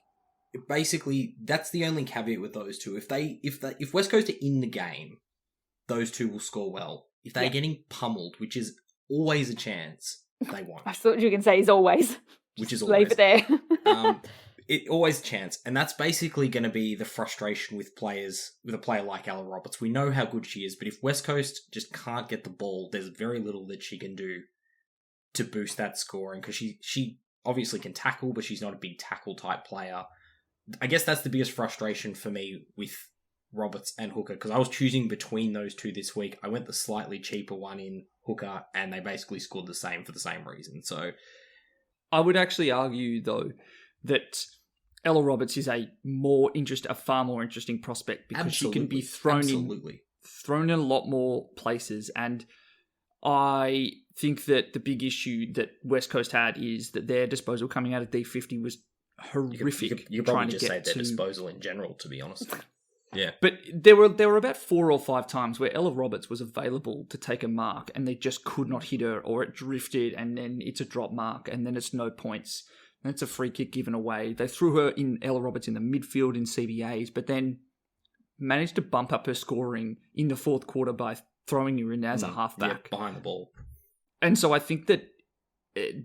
Basically, that's the only caveat with those two. If West Coast are in the game, those two will score well. If they're getting pummeled, which is always a chance, they won't. I thought you can say is always. Which is always. Leave it there. It always a chance, and that's basically going to be the frustration with a player like Ella Roberts. We know how good she is, but if West Coast just can't get the ball, there's very little that she can do to boost that scoring, because she obviously can tackle, but she's not a big tackle type player. I guess that's the biggest frustration for me with Roberts and Hooker, because I was choosing between those two this week. I went the slightly cheaper one in Hooker, and they basically scored the same for the same reason. So I would actually argue, though, that Ella Roberts is a far more interesting prospect, because she can be thrown in a lot more places. And I think that the big issue that West Coast had is that their disposal coming out of D50 was horrific. You could probably just say their disposal in general, to be honest. Yeah. But there were about 4 or 5 times where Ella Roberts was available to take a mark and they just could not hit her, or it drifted and then it's a drop mark and then it's no points. And it's a free kick given away. They threw her in, Ella Roberts, in the midfield in CBAs, but then managed to bump up her scoring in the fourth quarter by throwing her in as a halfback. Behind the ball. And so I think that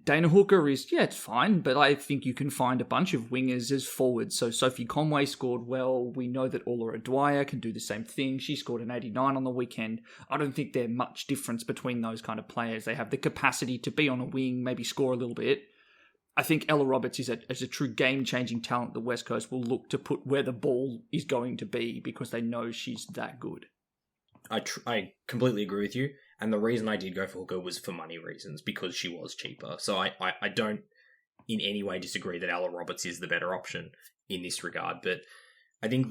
Dana Hooker is, it's fine, but I think you can find a bunch of wingers as forwards. So Sophie Conway scored well. We know that Ola Dwyer can do the same thing. She scored an 89 on the weekend. I don't think there's much difference between those kind of players. They have the capacity to be on a wing, maybe score a little bit, I think Ella Roberts is a true game-changing talent the West Coast will look to put where the ball is going to be because they know she's that good. I completely agree with you. And the reason I did go for Hooker was for money reasons, because she was cheaper. So I don't in any way disagree that Ella Roberts is the better option in this regard. But I think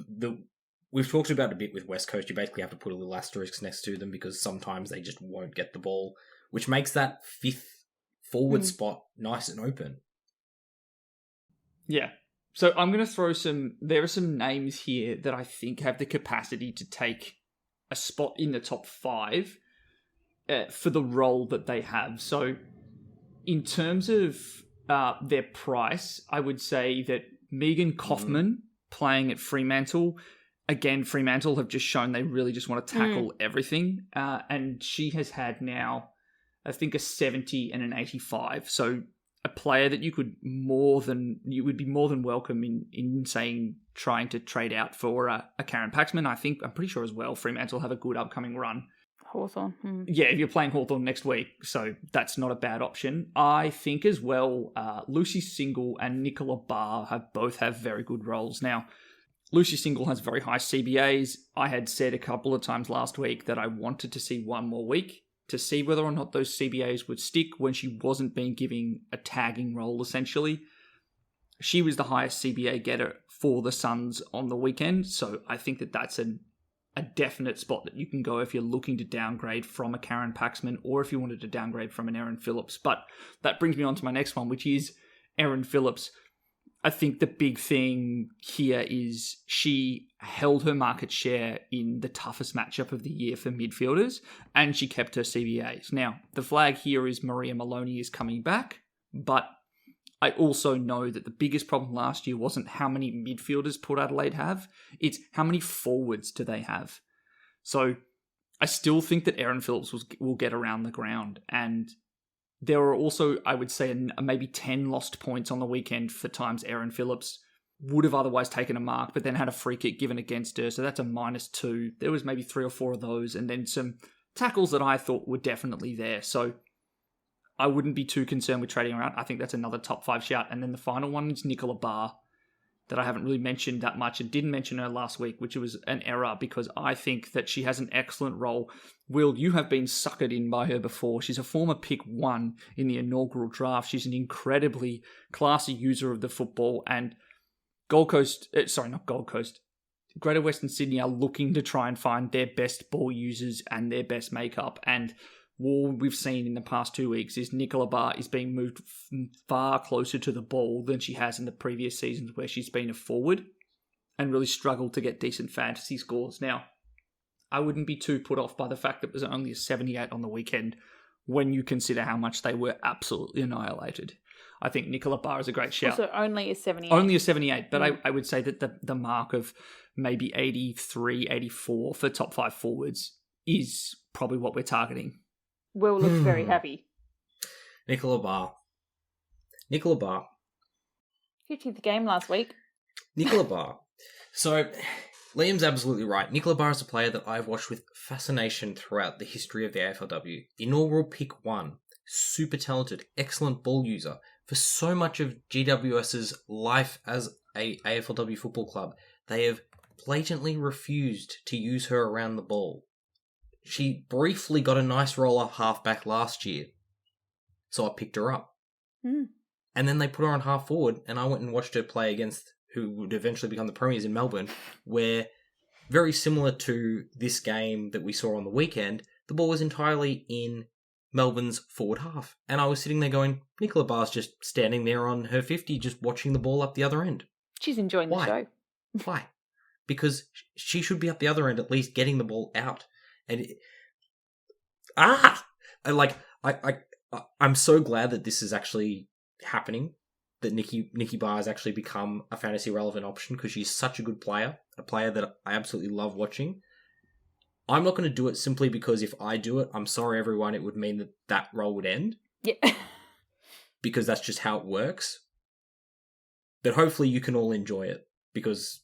we've talked about a bit with West Coast. You basically have to put a little asterisk next to them because sometimes they just won't get the ball, which makes that fifth forward spot nice and open. Yeah. So I'm going to throw there are some names here that I think have the capacity to take a spot in the top 5 for the role that they have. So in terms of their price, I would say that Megan Kaufman playing at Fremantle. Again, Fremantle have just shown they really just want to tackle everything. And she has had now, I think, a 70 and an 85. So a player that you would be more than welcome in saying trying to trade out for a Karen Paxman. I'm pretty sure as well Fremantle have a good upcoming run. Hawthorn. Yeah, if you're playing Hawthorn next week, so that's not a bad option. I think as well, Lucy Single and Nicola Barr both have very good roles. Now, Lucy Single has very high CBAs. I had said a couple of times last week that I wanted to see one more week to see whether or not those CBAs would stick when she wasn't being given a tagging role, essentially. She was the highest CBA getter for the Suns on the weekend, so I think that that's a definite spot that you can go if you're looking to downgrade from a Karen Paxman or if you wanted to downgrade from an Erin Phillips. But that brings me on to my next one, which is Erin Phillips. I think the big thing here is she held her market share in the toughest matchup of the year for midfielders, and she kept her CBAs. Now, the flag here is Maria Maloney is coming back, but I also know that the biggest problem last year wasn't how many midfielders Port Adelaide have, it's how many forwards do they have. So I still think that Erin Phillips will get around the ground, and there are also, I would say, maybe 10 lost points on the weekend for times Erin Phillips would have otherwise taken a mark, but then had a free kick given against her, so that's a -2. There was maybe 3 or 4 of those, and then some tackles that I thought were definitely there. So I wouldn't be too concerned with trading around. I think that's another top 5 shout. And then the final one is Nicola Barr, that I haven't really mentioned that much and didn't mention her last week, which was an error because I think that she has an excellent role. Will, you have been suckered in by her before. She's a former pick 1 in the inaugural draft. She's an incredibly classy user of the football, and Greater Western Sydney are looking to try and find their best ball users and their best makeup. And all we've seen in the past 2 weeks is Nicola Barr is being moved far closer to the ball than she has in the previous seasons where she's been a forward and really struggled to get decent fantasy scores. Now, I wouldn't be too put off by the fact that it was only a 78 on the weekend when you consider how much they were absolutely annihilated. I think Nicola Barr is a great shout. Also, only a 78. Only a 78, but I would say that the mark of maybe 83, 84 for top 5 forwards is probably what we're targeting. Will looks very happy. Nicola Barr. 50th game last week. Nicola Barr. So, Liam's absolutely right. Nicola Barr is a player that I've watched with fascination throughout the history of the AFLW. Inaugural pick 1. Super talented, excellent ball user. For so much of GWS's life as a AFLW football club, they have blatantly refused to use her around the ball. She briefly got a nice roll-up halfback last year, so I picked her up. And then they put her on half forward, and I went and watched her play against who would eventually become the Premiers in Melbourne, where, very similar to this game that we saw on the weekend, the ball was entirely in Melbourne's forward half. And I was sitting there going, Nicola Barr's just standing there on her 50, just watching the ball up the other end. She's enjoying the show. Why? Because she should be up the other end, at least getting the ball out. And I'm so glad that this is actually happening, that Nikki Barr has actually become a fantasy relevant option, because she's such a good player, a player that I absolutely love watching. I'm not going to do it simply because if I do it, I'm sorry everyone, it would mean that role would end. Yeah. Because that's just how it works. But hopefully you can all enjoy it, because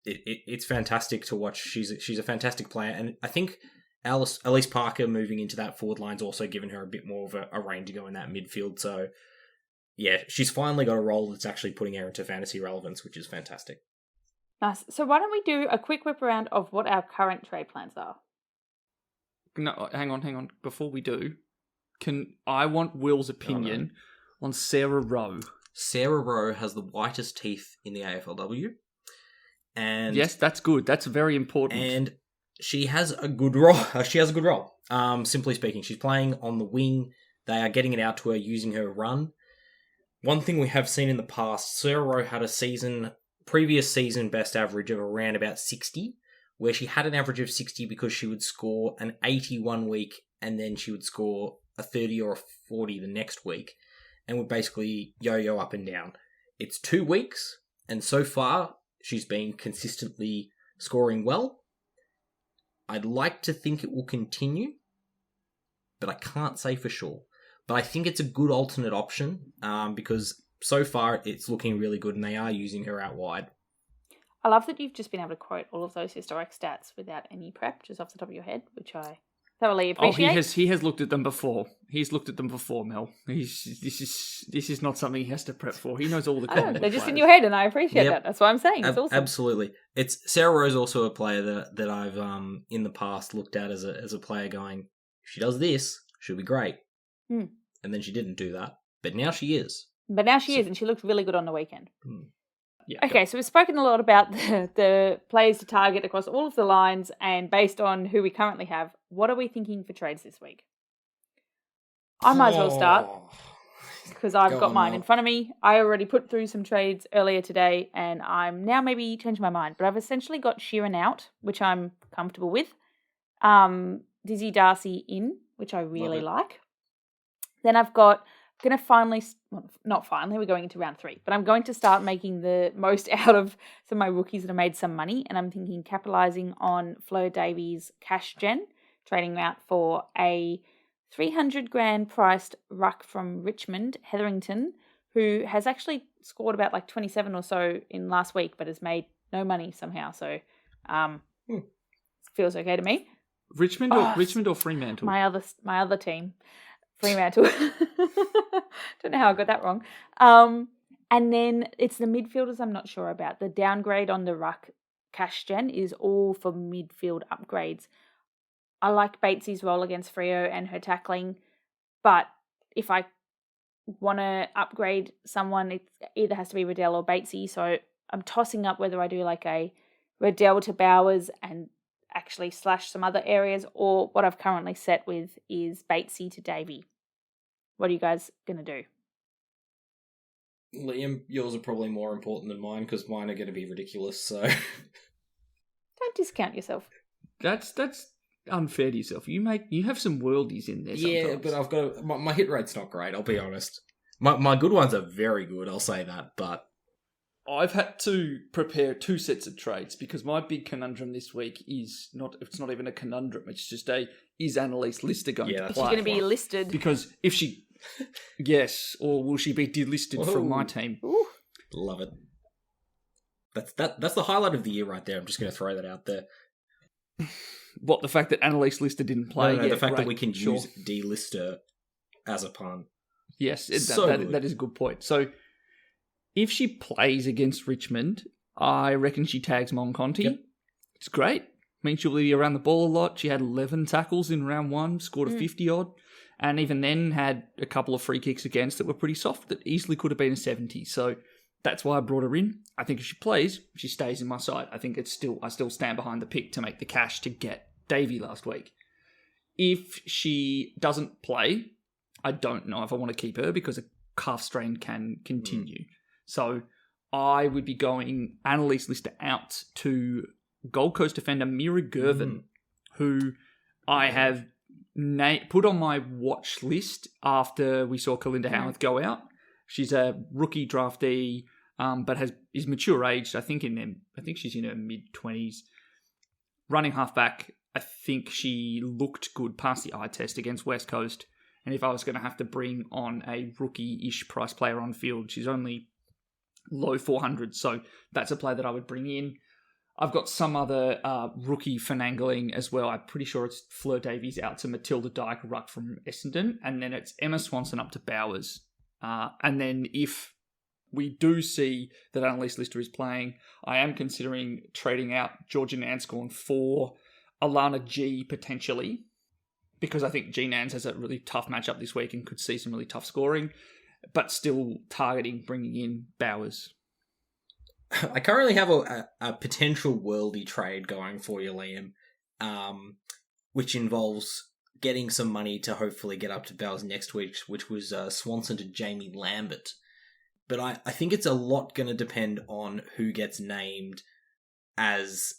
it's fantastic to watch. She's a fantastic player, and I think Elise Parker moving into that forward line's also given her a bit more of a reign to go in that midfield. So yeah, she's finally got a role that's actually putting her into fantasy relevance, which is fantastic. Nice. So why don't we do a quick whip around of what our current trade plans are? No, hang on. Before we do, I want Will's opinion on Sarah Rowe. Sarah Rowe has the whitest teeth in the AFLW. And yes, that's good. That's very important. And she has a good role. Simply speaking, she's playing on the wing. They are getting it out to her using her run. One thing we have seen in the past, Sarah Rowe had a previous season best average of around about 60, where she had an average of 60 because she would score an 80 one week and then she would score a 30 or a 40 the next week and would basically yo-yo up and down. It's 2 weeks, and so far she's been consistently scoring well. I'd like to think it will continue, but I can't say for sure. But I think it's a good alternate option because so far it's looking really good and they are using her out wide. I love that you've just been able to quote all of those historic stats without any prep, just off the top of your head, which I thoroughly appreciate. Oh, he has looked at them before. He's looked at them before, Mel. This is not something he has to prep for. He knows all the Collingwood they're just players. in your head, and I appreciate that. That's what I'm saying. It's awesome. Absolutely. It's Sarah Rowe's also a player that I've in the past looked at as a player going, if she does this, she'll be great. And then she didn't do that, but now she is. And she looked really good on the weekend. Yeah, okay, so we've spoken a lot about the players to target across all of the lines, and based on who we currently have, what are we thinking for trades this week? I might as well start, because I've got mine in front of me. I already put through some trades earlier today, and I'm now maybe changing my mind, but I've essentially got Sheeran out, which I'm comfortable with. Dizzy Darcy in, which I really like. Then I've got, we're going into round 3, but I'm going to start making the most out of some of my rookies that have made some money, and I'm thinking capitalising on Flo Davies' cash gen, trading out for a 300 grand priced ruck from Richmond, Hetherington, who has actually scored about like 27 or so in last week, but has made no money somehow, so feels okay to me. Richmond or Fremantle? My other team. Fremantle. Don't know how I got that wrong. And then it's the midfielders I'm not sure about. The downgrade on the ruck cash gen is all for midfield upgrades. I like Batesy's role against Freo and her tackling, but if I want to upgrade someone, it either has to be Riddell or Batesy. So I'm tossing up whether I do like a Riddell to Bowers and actually slash some other areas, or what I've currently set with is Batesy to Davey. What are you guys going to do? Liam, yours are probably more important than mine because mine are going to be ridiculous, so... Don't discount yourself. That's unfair to yourself. You have some worldies in there sometimes. Yeah, but I've got... My hit rate's not great, I'll be honest. My good ones are very good, I'll say that, but... I've had to prepare 2 sets of trades because my big conundrum this week it's not even a conundrum, it's just is Annalise Lister going to play? She's going to be listed. Because if she, yes, or will she be delisted from my team? Ooh. Love it. That's the highlight of the year right there, I'm just going to throw that out there. What, the fact that Annalise Lister didn't play? No, the fact that we can use delister as a pun. Yes, that is a good point. So, if she plays against Richmond, I reckon she tags Monconti. Yep. It's great. Means she'll be around the ball a lot. She had 11 tackles in round 1, scored a 50-odd, and even then had a couple of free kicks against that were pretty soft that easily could have been a 70. So that's why I brought her in. I think if she plays, she stays in my side. I think I still stand behind the pick to make the cash to get Davey last week. If she doesn't play, I don't know if I want to keep her because a calf strain can continue. So I would be going Annalise Lister out to Gold Coast defender Mira Gervin, who I have put on my watch list after we saw Kalinda Howarth go out. She's a rookie draftee, but is mature aged. I think she's in her mid-20s. Running halfback, I think she looked good past the eye test against West Coast. And if I was going to have to bring on a rookie-ish price player on field, she's only low 400s, so that's a player that I would bring in. I've got some other rookie finagling as well. I'm pretty sure it's Fleur Davies out to Matilda Dyke, ruck from Essendon, and then it's Emma Swanson up to Bowers. And then if we do see that Annalise Lister is playing, I am considering trading out Georgia Nanscorn for Alana G potentially, because I think G Nans has a really tough matchup this week and could see some really tough scoring, but still targeting bringing in Bowers. I currently have a potential worldy trade going for you, Liam, which involves getting some money to hopefully get up to Bowers next week, which was Swanson to Jamie Lambert. But I think it's a lot going to depend on who gets named as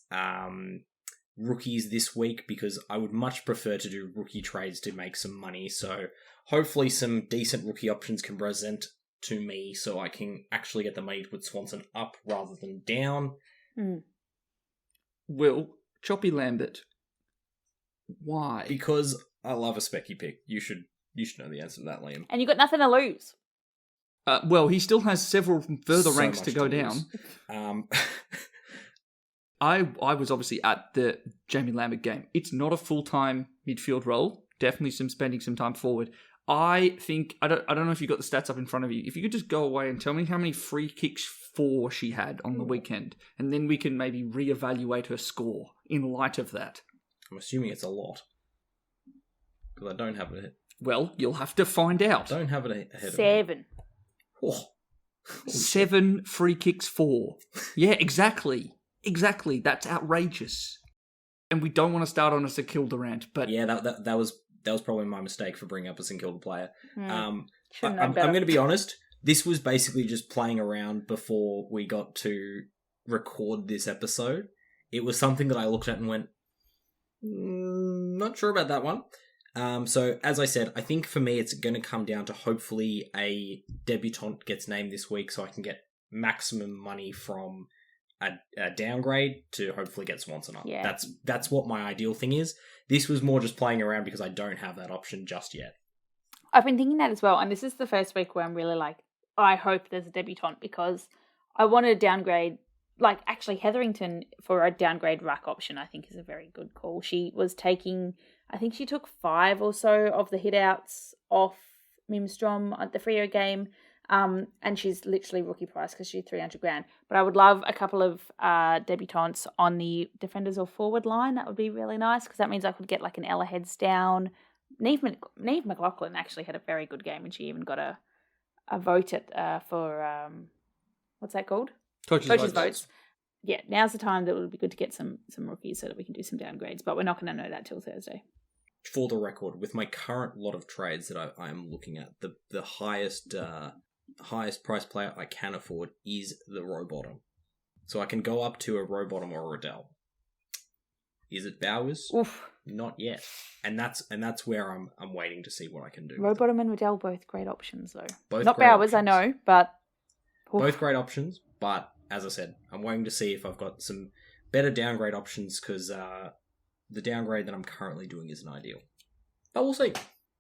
rookies this week, because I would much prefer to do rookie trades to make some money. So hopefully some decent rookie options can present to me so I can actually get the money to put Swanson up rather than down. Will, Choppy Lambert, why? Because I love a specky pick. You should know the answer to that, Liam. And you've got nothing to lose. Well, he still has several further So ranks much to go to down. lose. I was obviously at the Jamie Lambert game. It's not a full-time midfield role. Definitely spending some time forward. I think, I don't know if you've got the stats up in front of you. If you could just go away and tell me how many free kicks for she had on the weekend, and then we can maybe reevaluate her score in light of that. I'm assuming it's a lot. Because I don't have it. Well, you'll have to find out. Don't have it ahead of me. 7. Oh. 7 free kicks for. Yeah, exactly. Exactly. That's outrageous. And we don't want to start on a St Kilda rant, but... Yeah, that was probably my mistake for bringing up a St Kilda player. I'm Shouldn't know better. going to be honest. This was basically just playing around before we got to record this episode. It was something that I looked at and went, not sure about that one. So, as I said, I think for me it's going to come down to hopefully a debutant gets named this week so I can get maximum money from a downgrade to hopefully get Swanson up. Yeah. That's what my ideal thing is. This was more just playing around because I don't have that option just yet. I've been thinking that as well, and this is the first week where I'm really like, I hope there's a debutant, because I want to downgrade, like actually Hetherington for a downgrade ruck option I think is a very good call. She was taking, I think she took 5 or so of the hitouts off Mimstrom at the Freo game, and she's literally rookie price because she's 300 grand. But I would love a couple of debutantes on the defenders or forward line. That would be really nice, because that means I could get like an Ella Heads down. Neve McLaughlin actually had a very good game, and she even got a vote at for what's that called? Coaches votes. Yeah, now's the time that it would be good to get some rookies so that we can do some downgrades, but we're not going to know that till Thursday. For the record, with my current lot of trades that I am looking at, the highest price player I can afford is the Rowbottom. So I can go up to a Rowbottom or a Riddell. Is it Bowers? Oof. Not yet. And that's where I'm waiting to see what I can do. Rowbottom and Riddell, both great options though. Both not great Bowers, options. I know, but oof. Both great options, but as I said, I'm waiting to see if I've got some better downgrade options, because the downgrade that I'm currently doing isn't ideal. But we'll see.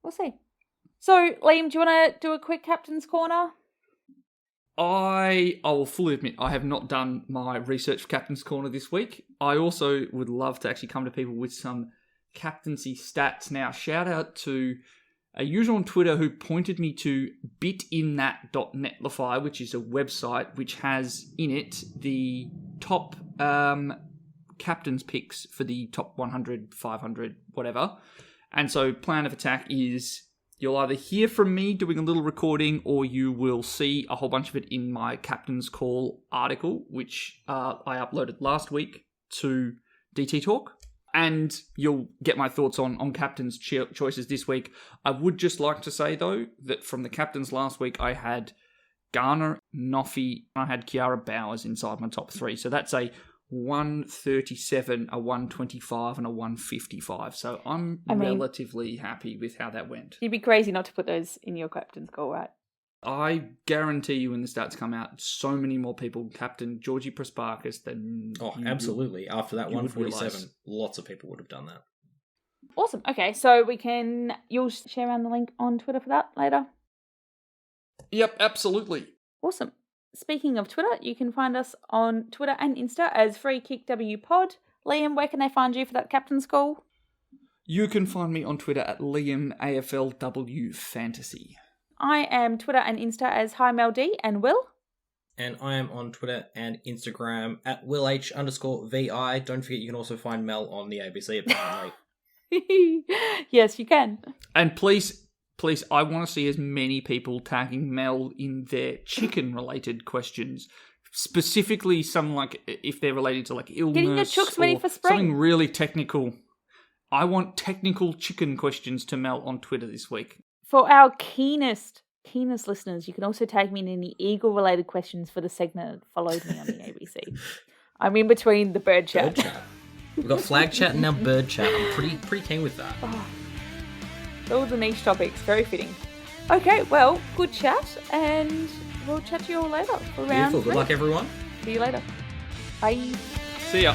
We'll see. So, Liam, do you want to do a quick Captain's Corner? I will fully admit I have not done my research for Captain's Corner this week. I also would love to actually come to people with some captaincy stats. Now, shout out to a user on Twitter who pointed me to bitinThat.netlify, which is a website which has in it the top captain's picks for the top 100, 500, whatever. And so plan of attack is you'll either hear from me doing a little recording, or you will see a whole bunch of it in my Captain's Call article, which I uploaded last week to DT Talk. And you'll get my thoughts on captain's choices this week. I would just like to say, though, that from the captains last week, I had Garner, Noffy, and I had Kiara Bowers inside my top 3. So that's a 137, a 125, and a 155. So I mean, relatively happy with how that went. You'd be crazy not to put those in your Captain's Call, right? I guarantee you when the stats come out, so many more people captain Georgie Prasparkas than... Oh, absolutely. After that 147, lots of people would have done that. Awesome. Okay, so you'll share around the link on Twitter for that later? Yep, absolutely. Awesome. Speaking of Twitter, you can find us on Twitter and Insta as FreeKickWPod. Liam, where can they find you for that Captain's Call? You can find me on Twitter at LiamAFLWFantasy. I am Twitter and Insta as Hi Mel D and Will. And I am on Twitter and Instagram at WillH_VI. Don't forget you can also find Mel on the ABC apparently. Yes, you can. And please, I want to see as many people tagging Mel in their chicken-related questions. Specifically, some like if they're related to like illness Getting your chooks ready for spring. Something really technical. I want technical chicken questions to Mel on Twitter this week. For our keenest listeners, you can also tag me in any eagle-related questions for the segment that followed me on the ABC. I'm in between the bird chat. We've got flag chat and now bird chat. I'm pretty keen with that. Oh, all the niche topics, very fitting. Okay, well, good chat, and we'll chat to you all later for round 3. Beautiful. Good luck, everyone. See you later. Bye. See ya.